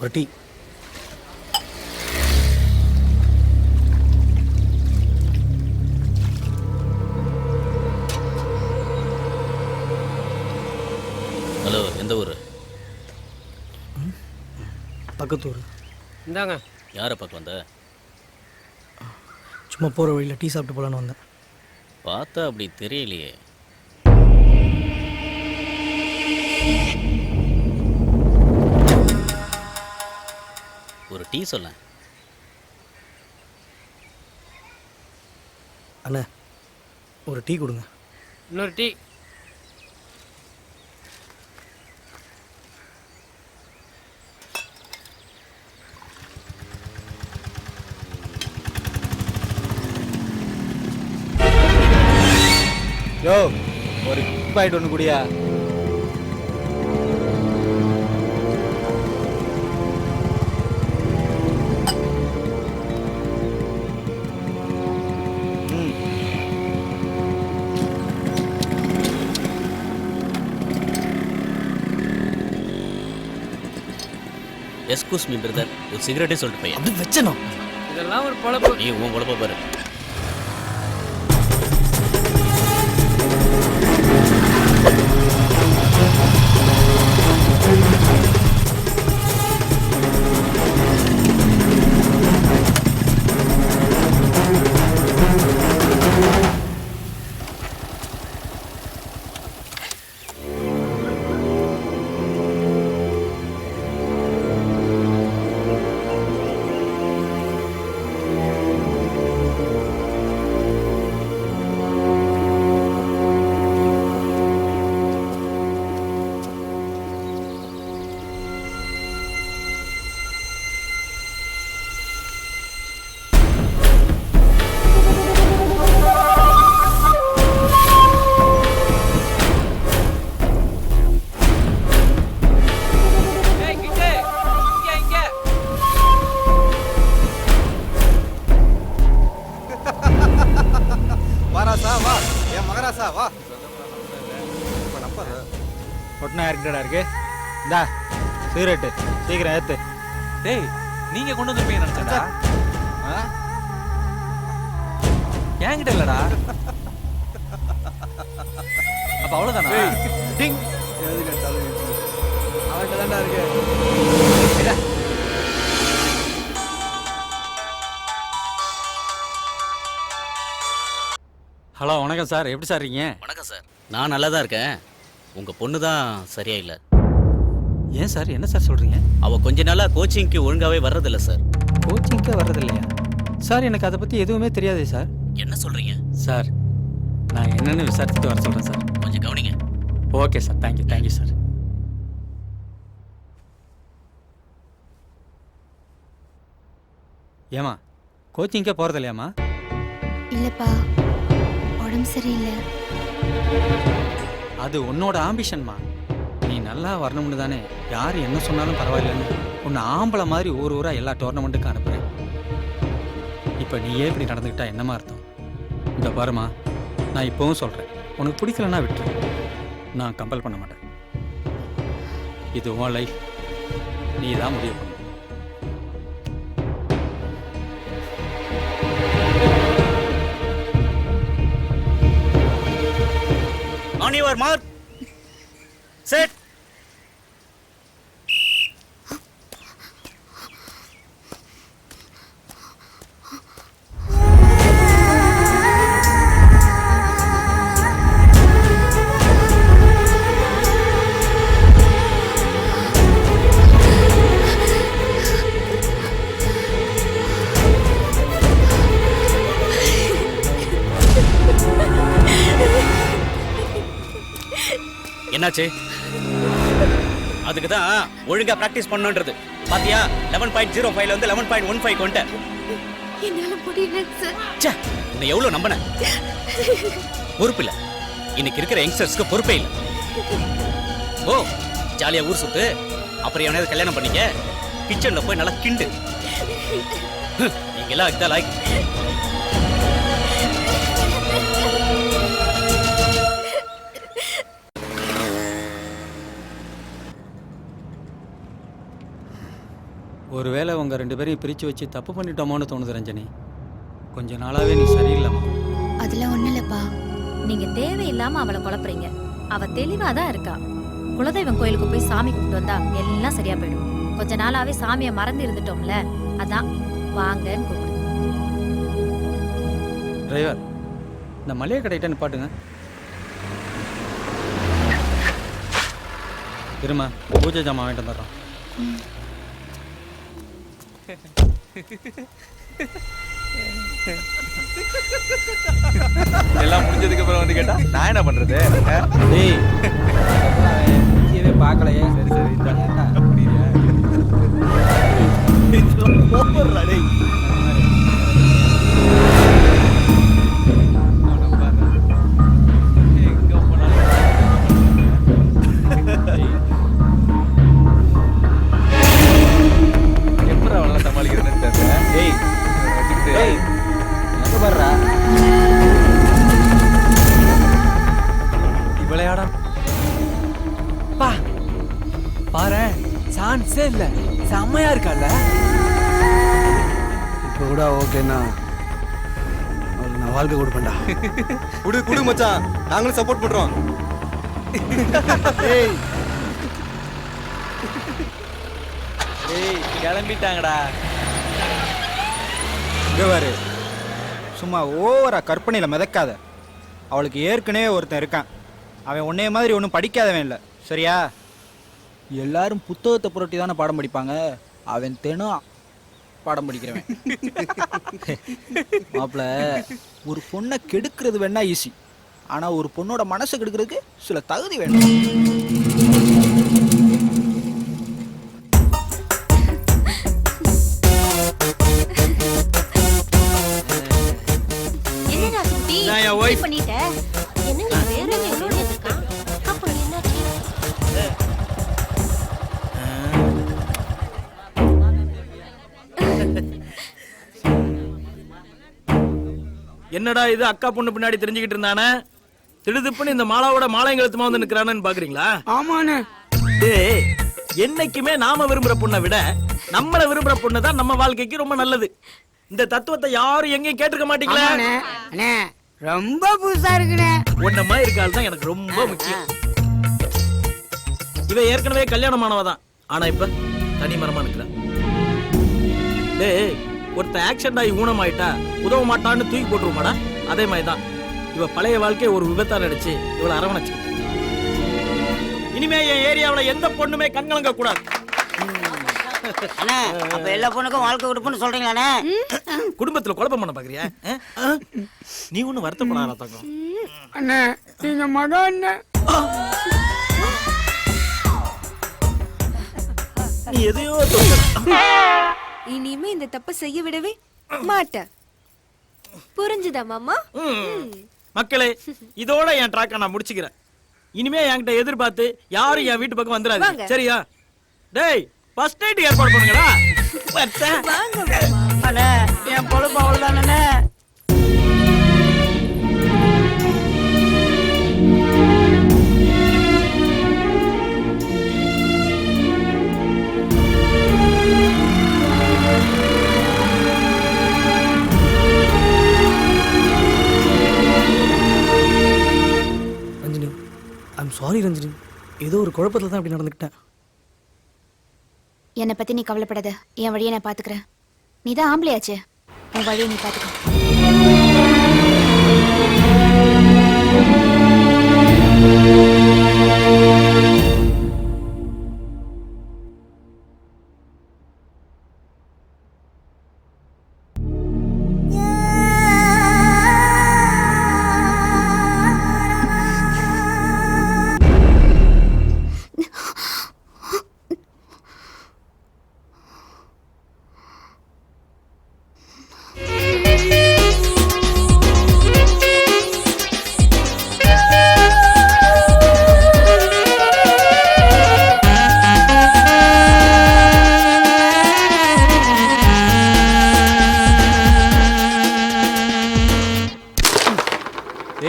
ஒரு tea. Hello, எந்த ஊர்? பக்கத்து ஊர். இந்தாங்க. யாரை பார்க்க வந்த? சும்மா போகிற வழியில் டீ சாப்பிட்டு போகலான்னு வந்தேன். பார்த்தா அப்படி தெரியலையே. ஒரு டீ சொல்ல. அண்ணே, ஒரு டீ கொடுங்க. இன்னொரு டீ. யோ, ஒரு பாயிண்ட் ஒன்று குடியா. எஸ்கூஸ் மீ பிரதர், ஒரு சிகரெட்டே சொல்லிட்டு பையன். அப்படி வச்சனோ. இதெல்லாம் ஒரு பொழப்பு. நீ உன் குழப்ப பாரு. ஒட்டினா யாருக்கிட்டடா இருக்கு? இந்தா சிகரெட்டு, சீக்கிரம் ஏத்து. டேய், நீங்க கொண்டு வந்திருப்பீங்க நினைச்சேன்டா. என்கிட்ட இல்லடா. அப்ப அவ்வளவுதானா? அவன்கிட்ட தான்டா இருக்கு. ஹலோ, வணக்கம் சார். எப்படி சார் இருக்கீங்க? வணக்கம் சார், நான் நல்லா தான் இருக்கேன். உங்கள் பொண்ணு தான் சரியா இல்லை. ஏன் சார், என்ன சார் சொல்றீங்க? அவள் கொஞ்ச நாளாக கோச்சிங்க்கு ஒழுங்காகவே வர்றதில்ல சார். கோச்சிங்கே வர்றது இல்லையா சார்? எனக்கு அதை பற்றி எதுவுமே தெரியாதே சார். என்ன சொல்கிறீங்க சார்? நான் என்னென்னு விசாரிச்சுட்டு வர சொல்கிறேன் சார். கொஞ்சம் கவனிங்க. Okay sir, thank you sir. ஏமா, கோச்சிங்கே போகிறது இல்லையாம்மா? இல்லப்பா, உடம்பு சரியில்லை. அது உன்னோட ஆம்பிஷன்மா. நீ நல்லா வரணும்னு தானே யார் என்ன சொன்னாலும் பரவாயில்லன்னு உன்னை ஆம்பளை மாதிரி ஊரா எல்லா டோர்னமெண்ட்டுக்கும் அனுப்புகிறேன். இப்போ நீயே இப்படி நடந்துக்கிட்டா என்னமா அர்த்தம்? இந்த பாருமா, நான் இப்போவும் சொல்கிறேன், உனக்கு பிடிக்கலன்னா விட்டுரு. நான் கம்பல் பண்ண மாட்டேன். இது உன் லைஃப், நீ தான் முடிவு பண்ணு. On your mark, set. என்னாச்சு? அதுக்கு தான் ஒழுங்கா பிராக்டிஸ் பண்ணணும்ன்றது. பாத்தியா, 11.05 வந்து 11.15 கொண்ட. என்னால முடியல சார். ச்சே, உன்னை எவ்வளவு நம்பினேன். பொறுப்பு இல்ல. இன்னைக்கு இருக்கிற யங்ஸ்டர்ஸ்க்கு பொறுப்பே இல்ல. ஓ, ஜாலியா ஊர் சுத்து, அப்புறம் எவனையாவது கல்யாணம் பண்ணிக்க, கிச்சன்ல போய் நல்லா கிண்டு. நீங்கெல்லாம் இதுதான் லைக். ஒருவேளை உங்க 2 பேரையும் பிரிச்சு வச்சு தப்பு பண்ணிட்டோமோன்னு தோணுது ரஞ்சனி. கொஞ்ச நாளாவே நீ சரியில்லைம்மா. அதெல்லாம் ஒண்ணும் இல்லப்பா. நீங்க தேவையில்லாம அவளை குழப்புறீங்க. அவ தெளிவா தான் இருக்கா. குலதெய்வம் கோயிலுக்கு போய் சாமி கும்பிட்டு வந்தா எல்லாம் சரியா போயிடும். கொஞ்ச நாளாவே சாமியை மறந்து இருந்துட்டோம்ல, அதான் வாங்கன்னு கூப்பிடு. டிரைவர், இந்த மளிகை கடையிட்ட நிப்பாட்டுங்க. இருமா, பூஜை ஜாமான் வாங்கிட்டு வந்துடுறோம். எல்லாம் முடிஞ்சதுக்கு அப்புறம் வந்து கேட்டா நான் என்ன பண்றது? டேய் மூஞ்சியவே பார்க்கலையே. சரி சரி இந்தா. எப்படி அவளெல்லாம் சமாளிக்கிறேன்னு தெரியல. டேய் டேய் எங்க வர்றா? விளையாடா பா பாரு, சான்ஸே இல்ல. செம்மையா இருக்கால. இப்போ கூட ஓகேண்ணா, அவளுக்கு நான் வாழ்க்கை கொடுப்பேன்டா. குடு குடு மச்சான், நாங்களும் சப்போர்ட் பண்றோம். டேய் ஏய் கிளம்பிட்டாங்கடா. இங்க பாரு, சும்மா ஓவரா கற்பனையில் மிதக்காத. அவளுக்கு ஏற்கனவே ஒருத்தன் இருக்கான். அவன் உன்னைய மாதிரி ஒன்றும் படிக்காதவன் இல்லை, சரியா? எல்லாரும் புத்தகத்தை புரட்டி தானே பாடம் படிப்பாங்க. அவன் தினம் பாடம் படிக்கிறவன். மாப்பிள்ள, ஒரு பொண்ணை கெடுக்கிறது வேணா ஈஸி, ஆனால் ஒரு பொண்ணோட மனசை கெடுக்கிறதுக்கு சில தகுதி வேணும். என்னடா குட்டி நான் என் wife. பண்ணிட்ட? என்னங்க வேற எவ்வளோ இருக்கான்? அப்புறம் என்னாச்சு? என்னடா இது அக்கா பொண்ணு பின்னாடி தெரிஞ்சுக்கிட்டு இருந்தானே, திடுதிப்புன்னு இந்த மாலாவோட மாலையங்கழுத்துமா வந்து நிக்கிறானு பாக்குறீங்களா? ஆமாண்ணே. டேய், என்னைக்குமே நாம விரும்புற பொண்ணை விட நம்மள விரும்புற பொண்ணு தான் நம்ம வாழ்க்கைக்கு ரொம்ப நல்லது. இந்த தத்துவத்தை யாரும் எங்கேயும் கேட்டுக்க மாட்டீங்களா? அண்ணே ரொம்ப புதுசா இருக்குண்ணே. உன்ன மாதிரி இருக்காள் தான் எனக்கு ரொம்ப முக்கியம். இவ ஏற்கனவே கல்யாணமானவ தான், ஆனா இப்ப தனி மரமா நிக்கிறான். டேய், ஒருத்த ஆக்சிடென்ட் ஆகி ஊனமாயிட்டா உதவ மாட்டான்னு தூக்கி போட்டுருமாடா, அதே மாதிரிதான் இவ பழைய வாழ்க்கையை ஒரு விபத்தா நினைச்சு இவளை அரவணைச்சு. இனிமே என் ஏரியாவுல எந்த பொண்ணுமே கண்கலங்க கூடாது. அண்ணே, அப்ப எல்லா பொண்ணுக்கும் வாழ்க்கை கொடுப்புன்னு சொல்றீங்களாண்ணே? குடும்பத்துல குழப்பம் பண்ண பாக்குறியா? நீ ஒண்ணு வருத்தப்படாத தங்கம். அண்ணே, நீங்க மகன் அண்ணே. நீ எதையோ சொல்ற. இனிமே இந்த தப்ப செய்ய விடவே மாட்டேன். புரிஞ்சுதா மாமா? மக்களே, இதோட என் ட்ராக்கை நான் முடிச்சுக்கிறேன். இனிமே என்கிட்ட எதிர்பார்த்து யாரும் என் வீட்டு பக்கம் வந்துடாது, சரியா? டேய், ஃபர்ஸ்ட் நைட் ஏற்பாடு பண்ணுங்கடா. அண்ணே, என் பொழப்பு அவ்வளவுதானே. ரஞ்சினி, ஐம் சாரி ரஞ்சினி, ஏதோ ஒரு குழப்பத்தில் தான் அப்படி நடந்துக்கிட்டேன். என்னை பத்தி நீ கவலைப்படாத, என் வழியை நான் பாத்துக்கிறேன். நீ தான் ஆம்பளையாச்சு, உன் வழியை நீ பாத்துக்க.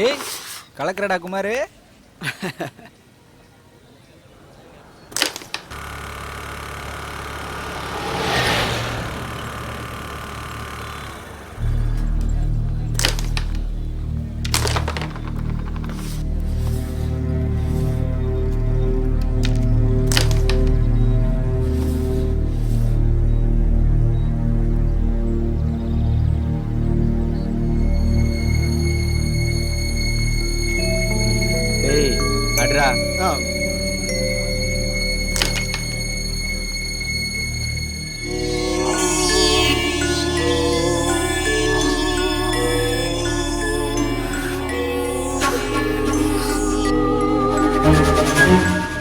ஏய், கலக்கிறடா குமாரு. சரிடா.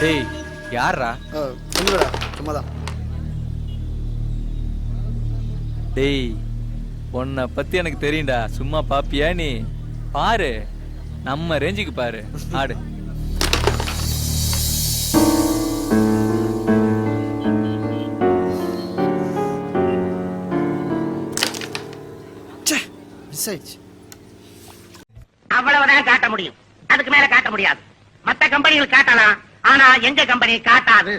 டேய் யாரா? ஒண்ணுடா சும்மாதான். டேய் உன்னை பத்தி எனக்கு தெரியும்டா. சும்மா பாப்பியா நீ? பாரு, நம்ம ரேஞ்சுக்கு பாரு. ஆடு. அவ்வளவுதான் காட்ட முடியும், அதுக்கு மேல காட்ட முடியாது. மத்த கம்பெனிகள் காட்டலாம், ஆனா எங்க கம்பெனி காட்டாது.